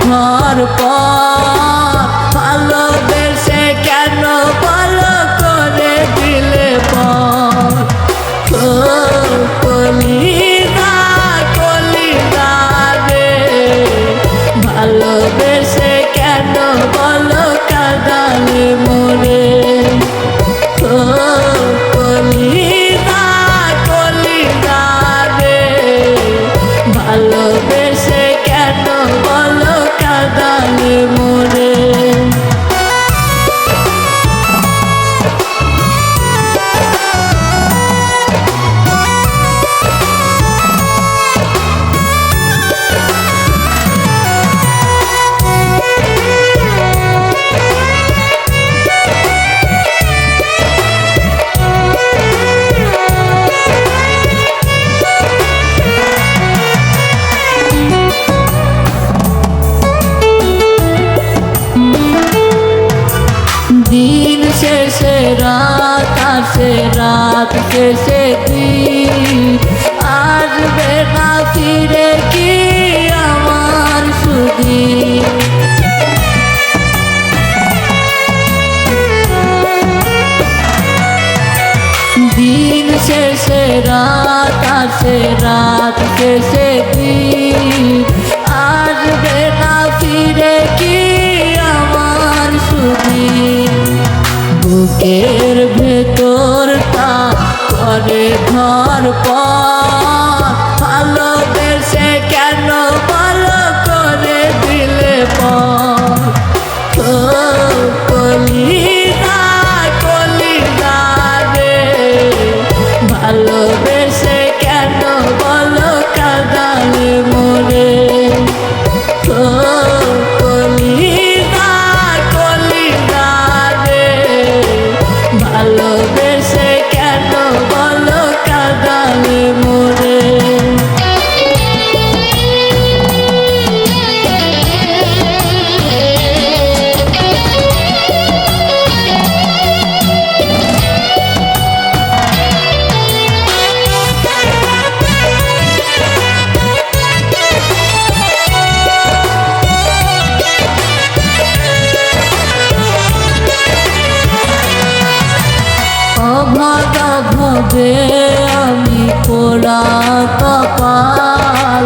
ঘর পর ভালোবেসে কেন বলো করে দিলে পর কলিদা কলিদা রে ভালোবেসে কেন বলো কাঁদালে মোরে কলিদা কলিদা রে ভালোবেসে কেন বলো কাঁদালে মোরে দিন শেষে রাত আসে রাত শেষে দিন আসবে না ফিরে কি আমার সুদিন দিন শেষে রাত আসে রাত শেষে দিন আসবে না ফিরে কি আমার সুদিন বুকের ভেতরটা করে ঘর পর ভালোবেসে কেন ভালো করে দিলে পর কলিদা কলিদা রে ভালোবেসে কেন বলো কাঁদালে মোরে কলিদা কলিদা রে ভালোবেসে কেন বলো কাঁদালে মোরে অভাগা ভাবে আমি পোড়া কপাল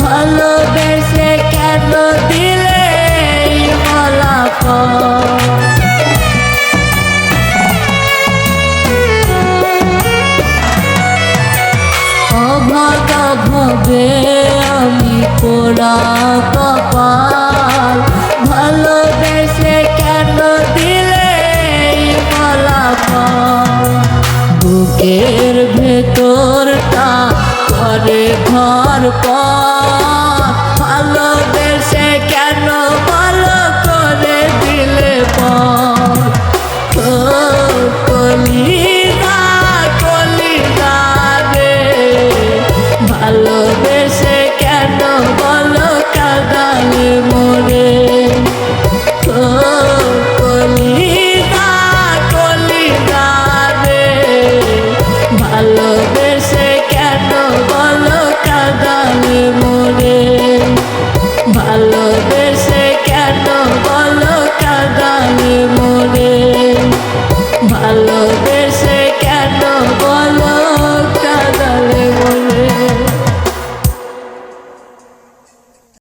ভালোবেসে কেন দিলে ফলাফল অভাগা ভাবে আমি পোড়া কপাল ভালোবেসে কেন দিলে ফলাফল বুকের ভেতরটা করে ঘর পর ভালোবেসে কেন ভালো করে দিলে পর